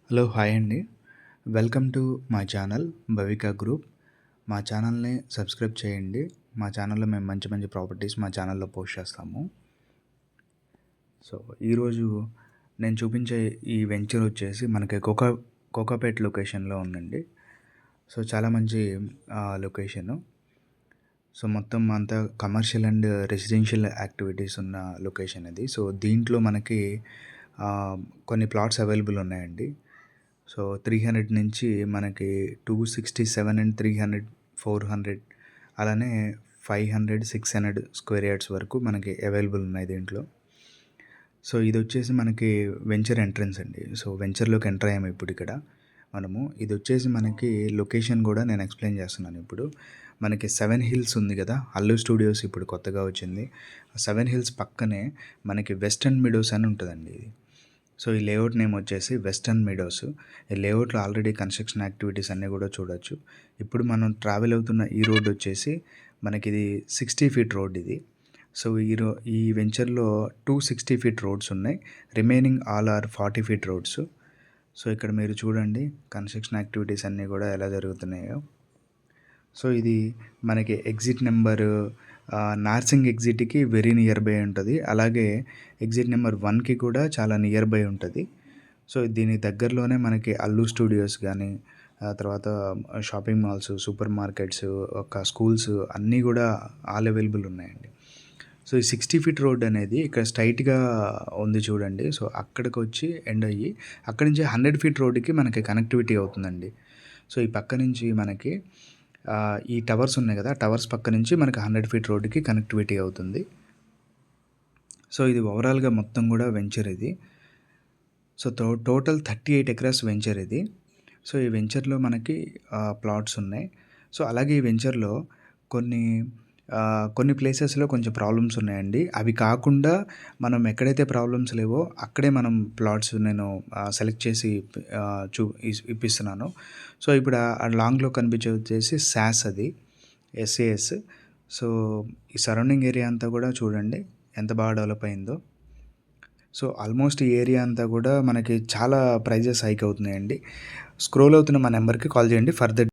Hello hi అండి. Welcome to my channel Bhavika group. మా ఛానల్ని సబ్స్క్రైబ్ చేయండి. మా ఛానల్లో మేము మంచి మంచి ప్రాపర్టీస్ మా ఛానల్లో పోస్ట్ చేస్తాము. సో ఈరోజు నేను చూపించే ఈ వెంచర్ వచ్చేసి మనకి కోకాపేట్ లొకేషన్లో ఉందండి. సో చాలా మంచి లొకేషను. సో మొత్తం అంతా కమర్షియల్ అండ్ రెసిడెన్షియల్ యాక్టివిటీస్ ఉన్న లొకేషన్ ఇది. సో దీంట్లో మనకి కొన్ని ప్లాట్స్ అవైలబుల్ ఉన్నాయండి. సో 300 నుంచి మనకి 267 అండ్ 300, 400 అలానే 500, 600 స్క్వేర్ యార్డ్స్ వరకు మనకి అవైలబుల్ ఉన్నాయి దీంట్లో. సో ఇది వచ్చేసి మనకి వెంచర్ ఎంట్రన్స్ అండి. సో వెంచర్లోకి ఎంటర్ అయ్యాము ఇప్పుడు ఇక్కడ మనము. ఇది వచ్చేసి మనకి లొకేషన్ కూడా నేను ఎక్స్ప్లెయిన్ చేస్తున్నాను ఇప్పుడు. మనకి 7 హిల్స్ ఉంది కదా, అల్లు స్టూడియోస్ ఇప్పుడు కొత్తగా వచ్చింది. 7 హిల్స్ పక్కనే మనకి వెస్టర్న్ మిడోస్ అని ఉంటుందండి ఇది. సో ఈ లేఅవుట్ నేమ్ వచ్చేసి వెస్టర్న్ మిడోస్. ఈ లేఅవుట్లో ఆల్రెడీ కన్స్ట్రక్షన్ యాక్టివిటీస్ అన్నీ కూడా చూడొచ్చు. ఇప్పుడు మనం ట్రావెల్ అవుతున్న ఈ రోడ్ వచ్చేసి మనకి ఇది 60 ఫీట్ రోడ్ ఇది. సో ఈ వెంచర్లో 260 ఫీట్ రోడ్స్ ఉన్నాయి. Remaining all are 40 feet roads. So ఇక్కడ మీరు చూడండి కన్స్ట్రక్షన్ యాక్టివిటీస్ అన్నీ కూడా ఎలా జరుగుతున్నాయో. సో ఇది మనకి ఎగ్జిట్ నెంబరు నార్సింగ్ ఎగ్జిట్కి వెరీ నియర్ బై ఉంటుంది. అలాగే ఎగ్జిట్ నెంబర్ 1కి కూడా చాలా నియర్ బై ఉంటుంది. సో దీని దగ్గరలోనే మనకి అల్లు స్టూడియోస్ కానీ, తర్వాత షాపింగ్ మాల్స్, సూపర్ మార్కెట్స్, ఒక స్కూల్స్ అన్నీ కూడా ఆల్ అవైలబుల్ ఉన్నాయండి. సో ఈ 60 ఫీట్ రోడ్ అనేది ఇక్కడ స్ట్రైట్గా ఉంది చూడండి. సో అక్కడికి వచ్చి ఎండ్ అయ్యి అక్కడి నుంచి 100 ఫీట్ రోడ్డుకి మనకి కనెక్టివిటీ అవుతుందండి. సో ఈ పక్క నుంచి మనకి ఈ టవర్స్ ఉన్నాయి కదా, టవర్స్ పక్క నుంచి మనకి 100 ఫీట్ రోడ్డుకి కనెక్టివిటీ అవుతుంది. సో ఇది ఓవరాల్గా మొత్తం కూడా వెంచర్ ఇది. సో టోటల్ 38 ఎకరాస్ వెంచర్ ఇది. సో ఈ వెంచర్లో మనకి ప్లాట్స్ ఉన్నాయి. సో అలాగే ఈ వెంచర్లో కొన్ని ప్లేసెస్లో కొంచెం ప్రాబ్లమ్స్ ఉన్నాయండి. అవి కాకుండా మనం ఎక్కడైతే ప్రాబ్లమ్స్ లేవో అక్కడే మనం ప్లాట్స్ నేను సెలెక్ట్ చేసి ఇప్పిస్తున్నాను. సో ఇప్పుడు ఆ లాంగ్లో కనిపించే వచ్చేసి SAS, అది SAS. సో ఈ సరౌండింగ్ ఏరియా అంతా కూడా చూడండి ఎంత బాగా డెవలప్ అయిందో. సో ఆల్మోస్ట్ ఈ ఏరియా అంతా కూడా మనకి చాలా ప్రైజెస్ హైక్ అవుతున్నాయండి. స్క్రోల్ అవుతున్న మా నెంబర్కి కాల్ చేయండి ఫర్దర్